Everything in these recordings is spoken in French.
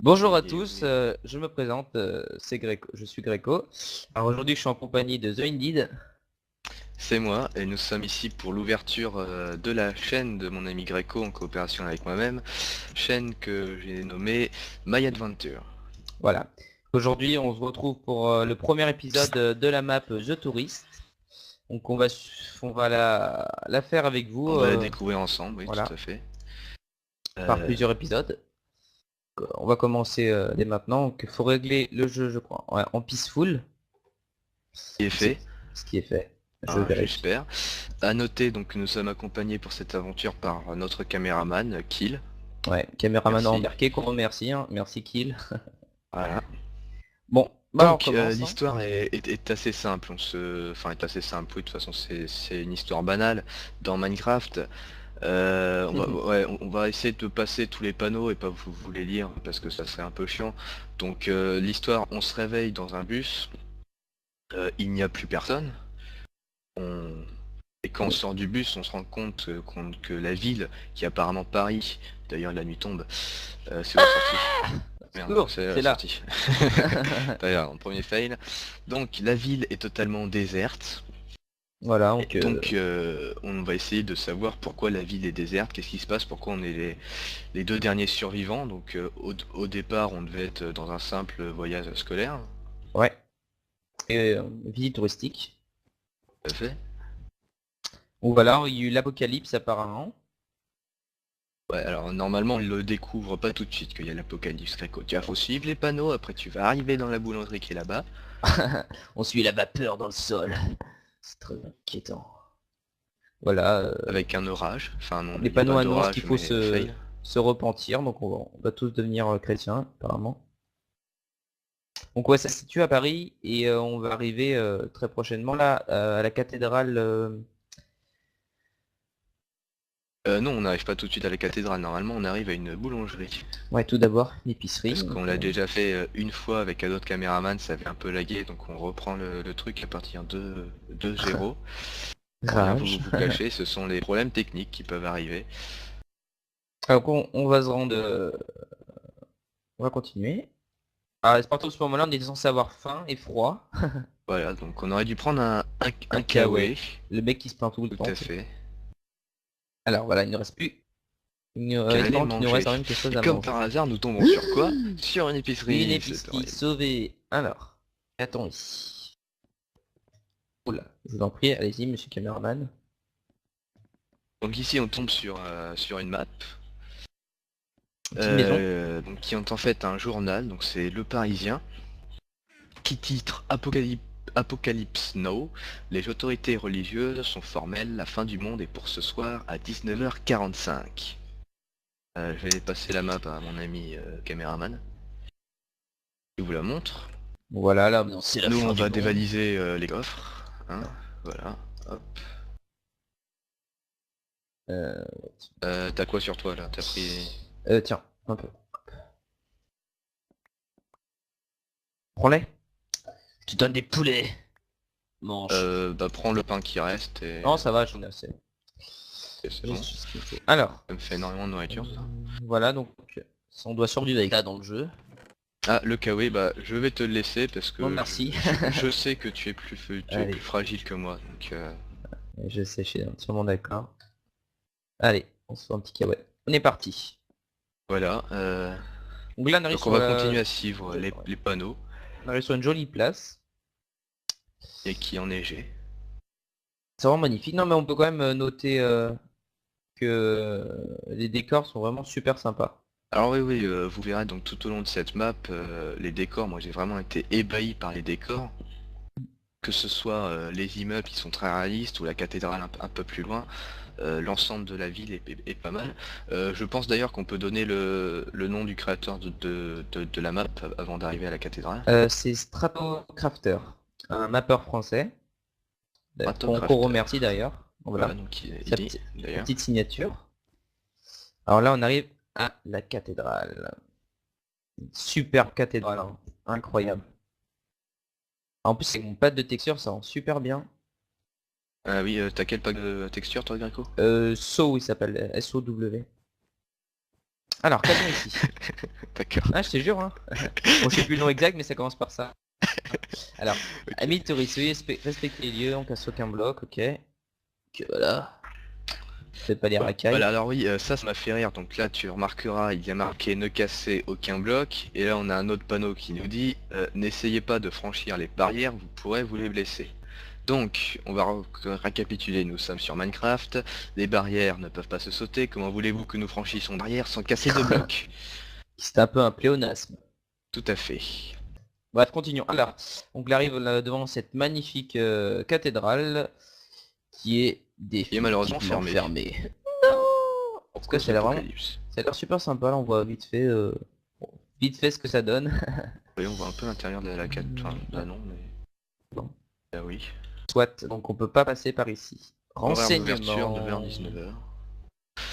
Bonjour à Et tous, je me présente, c'est Gréco, je suis Gréco. Alors aujourd'hui je suis en compagnie de The Indeed. c'est moi, et nous sommes ici pour l'ouverture de la chaîne de mon ami Greco en coopération avec moi-même, chaîne que j'ai nommée My Adventure. Voilà. Aujourd'hui on se retrouve pour le premier épisode de la map The Tourist. Donc on va la faire avec vous, On va la découvrir ensemble, oui, tout voilà, à fait. par Euh, plusieurs épisodes. On va commencer dès maintenant. Donc il faut régler le jeu, je crois, en peaceful. qui est C'est fait, ce qui est fait. Je hein, vérifie. j'espère. À noter donc que nous sommes accompagnés pour cette aventure par notre caméraman, Kill. Ouais, caméraman Merci. embarqué qu'on remercie, hein. Merci Kill. Voilà. Bon, bah alors on Donc commence, hein. l'histoire est assez simple, enfin est assez simple, oui, de toute façon c'est une histoire banale dans Minecraft. On va essayer de passer tous les panneaux et pas vous les lire parce que ça serait un peu chiant. Donc l'histoire, on se réveille dans un bus, il n'y a plus personne. On- Et quand on sort du bus, on se rend compte que la ville, qui est apparemment Paris, d'ailleurs la nuit tombe, c'est où la sortie? Merde, Secours, c'est c'est la là. sortie. D'ailleurs, en premier fail. Donc la ville est totalement déserte. Voilà, Et donc donc on va essayer de savoir pourquoi la ville est déserte, qu'est-ce qui se passe, pourquoi on est les deux derniers survivants. Donc au départ, on devait être dans un simple voyage scolaire. ouais. Et, visite touristique. Tout à fait. Donc voilà, il y a eu l'apocalypse apparemment. Ouais, alors normalement, on le découvre pas tout de suite qu'il y a l'apocalypse gréco. Tu faut suivre les panneaux, après tu vas arriver dans la boulangerie qui est là-bas. On suit la vapeur dans le sol. C'est très inquiétant. Voilà, Avec un orage. Enfin non, les il n'y a panneaux pas annoncent qu'il d'orage, faut mais fail. se repentir, donc on va tous devenir chrétiens apparemment. Donc ouais, ça se situe à Paris et on va arriver très prochainement là à la cathédrale. Non, on n'arrive pas tout de suite à la cathédrale. Normalement, on arrive à une boulangerie. Ouais, tout d'abord l'épicerie. Parce Donc, qu'on l'a déjà fait une fois avec un autre caméraman, ça avait un peu lagué, donc on reprend le truc à partir de 0. Sans rien rage. vous cacher, ce sont les problèmes techniques qui peuvent arriver. Alors on va se rendre, on va continuer. Ah, c'est partout ce moment-là, on est censé avoir faim et froid. Voilà, donc on aurait dû prendre Un un kawaii. kawaii, Le mec qui se plaint tout le tout temps. à fait, Alors voilà, il ne reste plus. qu'à Il aller manque, il nous manger. reste quand même quelque chose Et à comme manger. par hasard, nous tombons sur quoi? Sur une Une épicerie, c'est épicerie horrible. sauvée. Alors, attends ici. Oula, je vous en prie, allez-y, monsieur caméraman. Donc ici on tombe sur une map, Une petite maison. donc qui est en fait un journal, donc c'est Le Parisien, qui titre Apocalypse Now. Les autorités religieuses sont formelles, la fin du monde est pour ce soir à 19h45. Je vais passer la map à mon ami caméraman. Je vous la montre. Voilà, là, c'est la Nous fin on du va monde. dévaliser les coffres. Hein, voilà. Hop. Euh, T'as quoi sur toi là? T'as pris... tiens, un peu. Prends-les. Je te donne des poulets. Mange. Bah prends le pain qui reste et Non, ça va, j'en ai assez. c'est J'ai bon. ce qu'il me faut. Alors, Ça me fait énormément de nourriture ça. voilà, donc on doit survivre avec ça dans le jeu. Ah, le kawaii, bah je vais te le laisser parce Bon, que merci. je sais que tu es plus Allez, fragile que moi. Donc je sais, je suis entièrement d'accord. Allez, on se fait un petit kawaii. On est parti. voilà. Donc là, on arrive Donc on sur va la... continuer à suivre ouais, les panneaux on arrive sur une jolie place. et qui enneigé. C'est vraiment magnifique. Non, mais on peut quand même noter que les décors sont vraiment super sympas. Alors oui, oui, vous verrez donc tout au long de cette map, les décors, moi j'ai vraiment été ébahi par les décors. Que ce soit les immeubles qui sont très réalistes ou la cathédrale un peu plus loin, l'ensemble de la ville est pas mal. Je pense d'ailleurs qu'on peut donner le nom du créateur de la map avant d'arriver à la cathédrale. C'est Stratocrafter, un mappeur français, qu'on Ratocrafter. remercie d'ailleurs. Voilà, Voilà, donc sa, il est sa d'ailleurs. petite signature. Alors là, on arrive à la cathédrale. Superbe cathédrale, hein. Incroyable. En plus, c'est mon pad de texture, ça rend super bien. Ah oui, t'as quel pack de texture toi Greco? So, il s'appelle, SOW. Alors, qu'avons ici? D'accord. Ah, je te jure, hein. Bon, je sais plus le nom exact, mais ça commence par ça. Alors, Ok. amis touristes, veuillez respecter les lieux, on casse aucun bloc, ok. Que voilà. Faites pas les racailles. Voilà, alors oui, ça m'a fait rire. Donc là, tu remarqueras, il y a marqué ne casser aucun bloc. Et là, on a un autre panneau qui nous dit n'essayez pas de franchir les barrières, vous pourrez vous les blesser. Donc, on va récapituler, nous sommes sur Minecraft, les barrières ne peuvent pas se sauter, comment voulez-vous que nous franchissions une barrière sans casser de blocs? C'est un peu un pléonasme. Tout à fait. Bref, continuons. Alors, on arrive là devant cette magnifique cathédrale qui est Et malheureusement définitivement fermé. fermée. En Pour tout cas, cause ça a l'air vraiment... d'apocalypse. Ça a l'air super sympa, là, on voit bon, vite fait ce que ça donne. Oui, on voit un peu l'intérieur de la carte. Enfin, là non, mais... Bon. Ah oui. Soit, donc on peut pas passer par ici. Horaire d'ouverture, Renseignement. 9h-19h.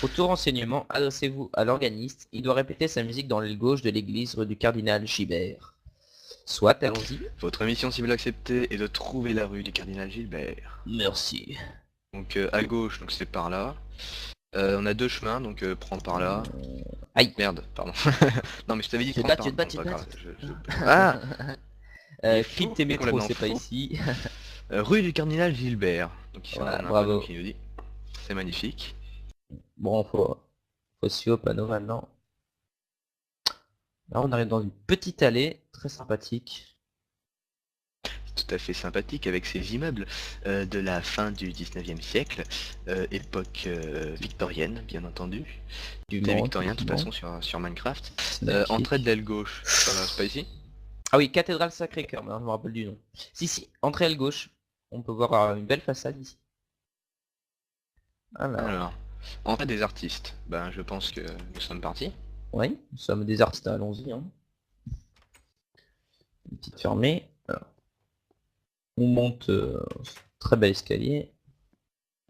Pour tout renseignement, adressez-vous à l'organiste. Il doit répéter sa musique dans l'aile gauche de l'église rue du Cardinal Gibert. Soit, allons-y. Votre mission, si vous l'acceptez, est de trouver la rue du Cardinal Gilbert. Merci. Donc à gauche, donc c'est par là. On a deux chemins, donc prends par là. Aïe. Merde, pardon. Non mais je t'avais dit Tu te prends bats, par tu te bats, là. tu Bon, te pas bats. grave, Ah Il est Quitte fou, tes métros, complètement c'est pas fou. ici. Rue du Cardinal Gilbert. Donc ici on Voilà, a un bravo. panneau qui nous dit. C'est magnifique. Bon, faut suivre au panneau maintenant. Là, on arrive dans une petite allée, très sympathique. Tout à fait sympathique avec ces immeubles de la fin du 19e siècle, époque victorienne bien entendu. Du C'était Mans, victorien de toute effectivement. façon sur Minecraft. C'est magnifique. Entrée de l'aile gauche, c'est pas ici? Ah oui, cathédrale Sacré-Cœur, maintenant je me rappelle du nom. Si, entrée à la gauche. On peut voir une belle façade ici. Alors, entrée des artistes, ben je pense que nous sommes partis. Oui, nous sommes des artistes, allons-y. Hein. Une petite fermée. Alors, on monte très bel escalier.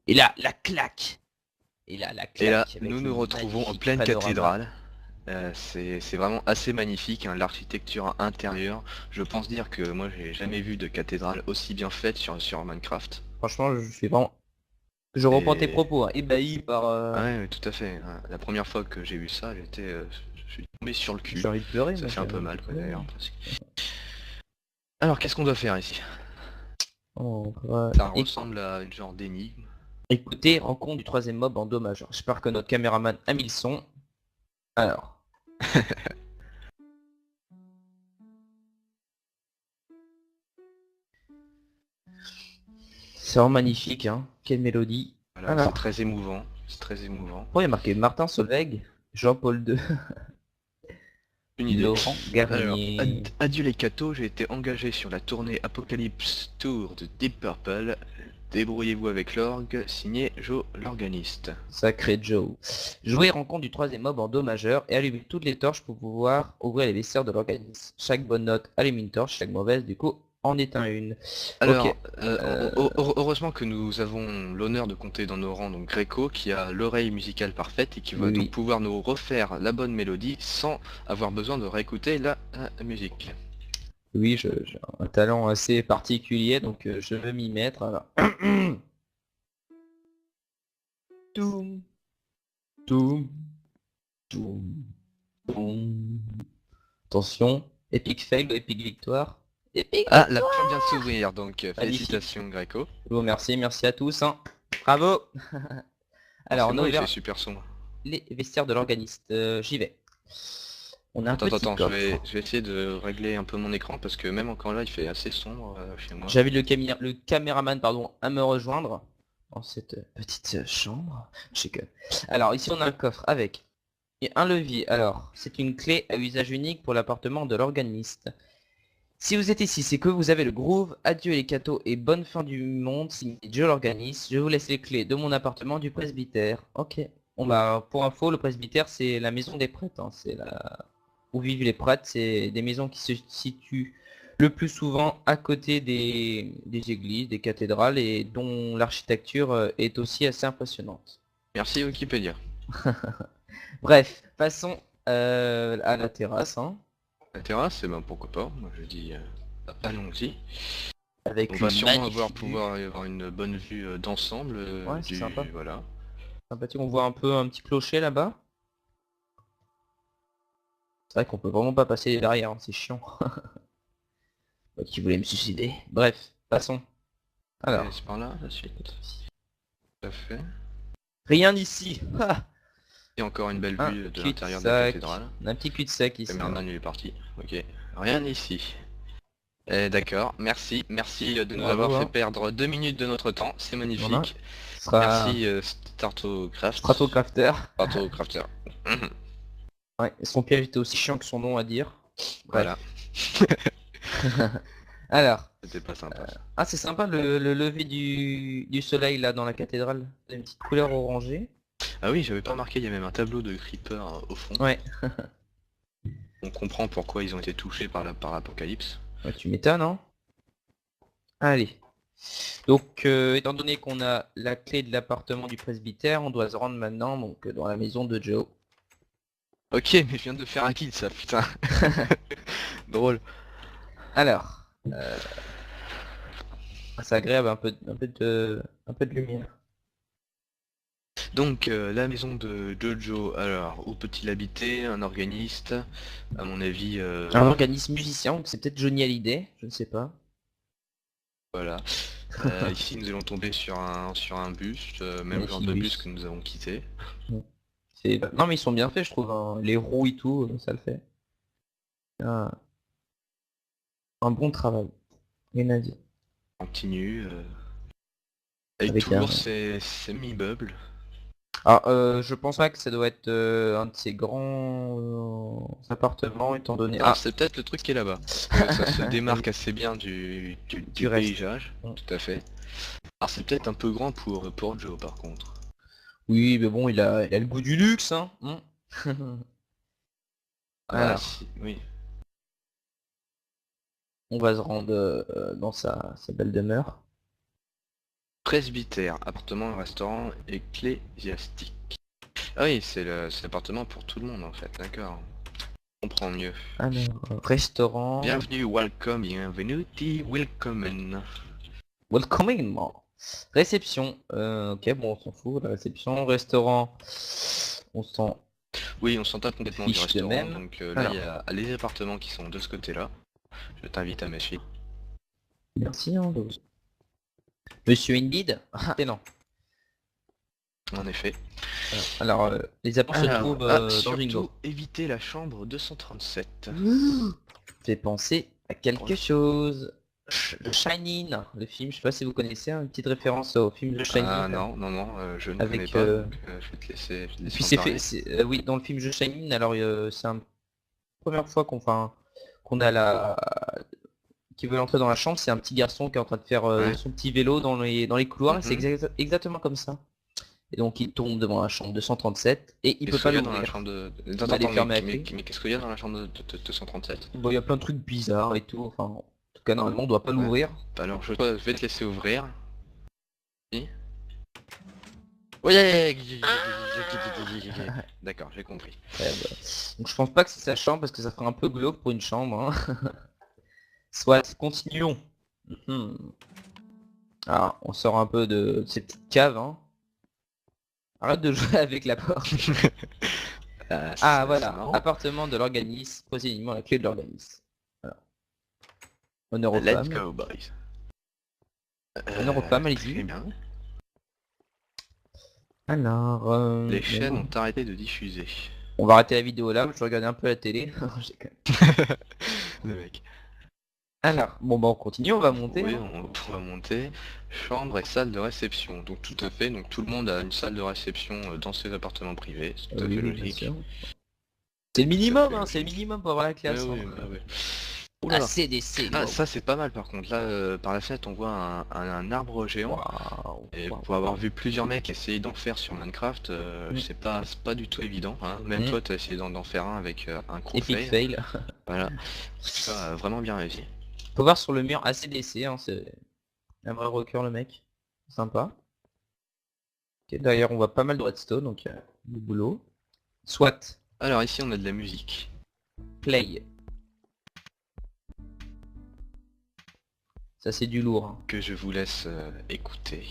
Et là, la claque. Et là, la claque. Et là, avec nous le nous retrouvons en magnifique pleine panorama. cathédrale. C'est vraiment assez magnifique, hein, l'architecture intérieure. Je pense dire que moi j'ai jamais vu de cathédrale aussi bien faite sur Minecraft. Franchement, je suis vraiment... Je reprends tes Et- propos, hein, ébahi par... Ah ouais, ouais, tout à fait. Hein. La première fois que j'ai vu ça, je suis tombé sur le cul. J'ai envie de pleurer. Ça moi, fait un j'ai peu envie mal de quoi pleurer. d'ailleurs. Alors qu'est-ce qu'on doit faire ici? On va Ça ressemble à une genre d'énigme. écouter rencontre du troisième mob en dommage. J'espère que notre caméraman a mis le son. Alors. C'est vraiment magnifique, hein. Quelle mélodie. Voilà, Alors. c'est très émouvant. C'est très émouvant. Oh, il y a marqué Martin Solveig, Jean-Paul II, Une idée. Laurent Alors, Garnier. adieu les cathos, j'ai été engagé sur la tournée Apocalypse Tour de Deep Purple. Débrouillez-vous avec l'orgue, signé Joe l'organiste. Sacré Joe. Jouer rencontre du troisième mob en do majeur et allumer toutes les torches pour pouvoir ouvrir les vestiaires de l'organisme. Chaque bonne note allume une torche, chaque mauvaise du coup en éteint une. Alors, Ok. heureusement que nous avons l'honneur de compter dans nos rangs donc Greco qui a l'oreille musicale parfaite et qui va Oui. donc pouvoir nous refaire la bonne mélodie sans avoir besoin de réécouter la musique. Oui, j'ai un talent assez particulier, donc je vais m'y mettre. Alors. Toum, toum, toum, toum. Attention, épique fail ou épique victoire. Épique Ah, la porte vient de s'ouvrir, donc Magnifique. félicitations Greco. Bon, merci à tous. Hein. Bravo. Alors, on Forcément, a il fait ouvert super sombre. les vestiaires de l'organiste. J'y vais. On a un Attends, petit attends, coffre. je vais essayer de régler un peu mon écran parce que même encore là, il fait assez sombre chez moi. J'invite le caméraman à me rejoindre dans cette petite chambre. Je sais que... Alors ici on a un coffre avec un levier. Alors c'est une clé à usage unique pour l'appartement de l'organiste. Si vous êtes ici, c'est que vous avez le groove. Adieu les cathos et bonne fin du monde. Signé Joe l'organiste. Je vous laisse les clés de mon appartement du presbytère. Ok. Bon bah pour info, le presbytère c'est la maison des prêtres. Hein. C'est là où vivent les prêtres. C'est des maisons qui se situent le plus souvent à côté des églises, des cathédrales et dont l'architecture est aussi assez impressionnante. Merci Wikipédia. Bref, passons à la terrasse, hein, La terrasse, eh ben pourquoi pas, moi je dis allons-y. avec On une va sûrement magnifique pouvoir avoir une bonne vue d'ensemble Ouais, c'est sympa. voilà. sympathique. On voit un petit clocher là-bas. C'est vrai qu'on peut vraiment pas passer derrière, hein, c'est chiant. Qui voulait me suicider. Bref, passons. Alors, C'est par là, la suite. Tout à fait. rien ici. Ah, Et encore une belle un vue de l'intérieur de la cul-de-sac. cathédrale. Un petit cul-de-sac ici. Cameron il est parti. Ok. Rien ici. D'accord, merci de nous Bravo, avoir fait hein. perdre 2 minutes de notre temps, c'est Voilà. magnifique. Ce sera Merci Startocraft. Stratocrafter. Startocrafter. Ouais, son piège était aussi chiant que son nom à dire. Voilà, Alors, c'était pas sympa. ah c'est sympa le lever du soleil là dans la cathédrale. Une petite couleur orangée. Ah oui, j'avais pas remarqué, il y a même un tableau de creeper au fond. Ouais, On comprend pourquoi ils ont été touchés par l'apocalypse. ouais, tu m'étonnes, hein. Allez. Donc, étant donné qu'on a la clé de l'appartement du presbytère, on doit se rendre maintenant donc dans la maison de Joe. Ok, mais je viens de faire un kill ça, putain. Drôle. Alors, c'est agréable, un peu de lumière. Donc la maison de Jojo, alors où peut-il habiter? Un organiste, à mon avis, Un organisme musicien, donc c'est peut-être Johnny Hallyday, je ne sais pas. voilà. Ici nous allons tomber sur un buste, même Ouais, genre c'est de le buste bus. que nous avons quitté. Non mais ils sont bien faits je trouve, hein. Les roues et tout, ça le fait. Un, un bon travail, rien à dire. Continue. Avec Avec un... toujours ces meubles. Alors, je pense pas que ça doit être un de ces grands appartements étant donné... Alors Ah, c'est peut-être le truc qui est là-bas. Parce que ça se démarque assez bien du reste. paysage, Mm. tout à fait. Alors c'est peut-être un peu grand pour Joe par contre. Oui, mais bon, il a le goût du luxe, hein. Ah bah Alors, si, oui. on va se rendre dans sa belle demeure. Presbytère, appartement, restaurant, ecclésiastique. Ah oui, c'est l'appartement pour tout le monde en fait, d'accord. On comprend mieux. Alors, restaurant... Bienvenue, welcome, bienvenuti, willkommen. Welcoming, moi. Réception. Ok, bon, on s'en fout. La réception, restaurant. On s'en Oui, on s'entend complètement du fiche de restaurant, même. donc là il y a les appartements qui sont de ce côté-là. Je t'invite à me suivre. Merci, hein, Monsieur Indeed. Ah, et non. En effet. Alors, les apports se trouvent dans surtout, Ringo. éviter la chambre 237. Fait penser à quelque chose. Le Shining, le film, je sais pas si vous connaissez, hein, une petite référence au film The Shining. Ah non, je ne Avec, connais pas, donc je vais te laisser, Et puis en c'est parler. fait, oui, dans le film The Shining, alors c'est la première fois qu'on a qui veut entrer dans la chambre, c'est un petit garçon qui est en train de faire Ouais. son petit vélo dans les couloirs, et c'est Mhm. exactement comme ça. Et donc il tombe devant la chambre 237 et il peut Qu'est-ce pas qu'il y a dans la l'ouvrir. chambre de... Il va les fermer à mais clé. qu'est-ce qu'il y a dans la chambre de 237? Bon, il y a plein de trucs bizarres et tout, enfin, en tout cas normalement on doit pas Ouais. l'ouvrir. Alors je vais te laisser ouvrir. Si. Ouais. D'accord, j'ai compris. Ouais, bah. Donc je pense pas que c'est sa chambre parce que ça ferait un peu glauque pour une chambre, hein. Soit, continuons. Mhm. Alors, on sort un peu de ces petites caves, hein. Arrête de jouer avec la porte. Ah C'est voilà, marrant. appartement de l'organisme, posez uniquement la clé de l'organisme. Voilà. Honneur aux Let's femmes. go, boys. Honneur aux femmes, Très allez-y. bien. Alors, Les mais chaînes non. ont arrêté de diffuser. On va arrêter la vidéo là, je vais regarder un peu la télé. Je déconne. Le mec. Alors, bon bah on continue, on va monter. Oui, Hein. on va monter. Chambre et salle de réception. Donc tout à fait, donc tout le monde a une salle de réception dans ses appartements privés. C'est tout à Oui, fait oui, bien logique. sûr. C'est le minimum, fait hein, c'est le logique. minimum pour avoir la classe. Oui, Hein. bah oui. Ah, Oula. CDC, Ah, wow. ça c'est pas mal par contre. Là, par la fenêtre, on voit un arbre géant. Waouh, Et waouh. pour avoir vu plusieurs mecs essayer d'en faire sur Minecraft, c'est pas du tout évident. Hein. Même toi, t'as essayé d'en faire un avec un gros Epic fail. fail. Voilà. Ça a vraiment bien réussi. Faut voir sur le mur ACDC, hein, c'est un vrai rocker le mec. Sympa. Ok, d'ailleurs on voit pas mal de redstone, donc du boulot. Soit, Alors ici, on a de la musique. play. Ça c'est du lourd. Hein. Que je vous laisse écouter.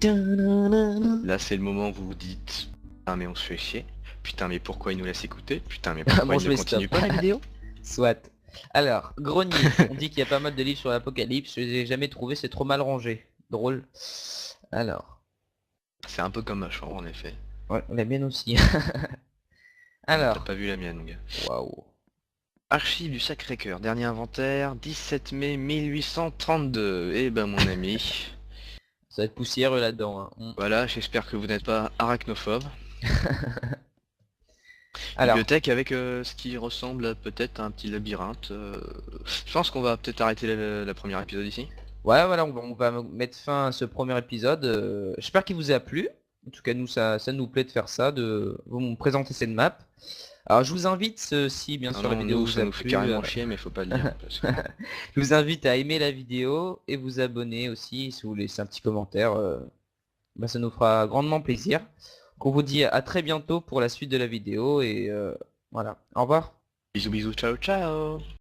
Là, c'est le moment où vous vous dites ah mais on se fait chier. Putain, mais pourquoi il nous laisse écouter? Putain, mais pourquoi Bon, il je ne vais continue stop. pas la vidéo? Soit. Alors, grenier. On dit qu'il y a pas mal de livres sur l'apocalypse. Je les ai jamais trouvés, c'est trop mal rangé. Drôle. Alors. C'est un peu comme ma chambre en effet. Ouais, la mienne aussi. T'as Alors. pas vu la mienne, mon gars. Waouh. Archive du Sacré-Cœur, dernier inventaire, 17 mai 1832. Eh ben mon ami, Ça va être poussiéreux là-dedans. Hein. voilà, j'espère que vous n'êtes pas arachnophobe. Alors. Bibliothèque avec ce qui ressemble à peut-être un petit labyrinthe. Je pense qu'on va peut-être arrêter la première épisode ici. Ouais, voilà, on va mettre fin à ce premier épisode. J'espère qu'il vous a plu. En tout cas, nous, ça nous plaît de faire ça, de vous présenter cette map. Alors, je vous invite, si bien Non, sûr la non, vidéo nous, vous ça a nous fait plu, carrément chier, mais faut pas le dire. Parce que... je vous invite à aimer la vidéo et vous abonner aussi, si vous laissez un petit commentaire. Bah, ça nous fera grandement plaisir. On vous dit à très bientôt pour la suite de la vidéo et voilà. Au revoir. Bisous bisous, ciao ciao.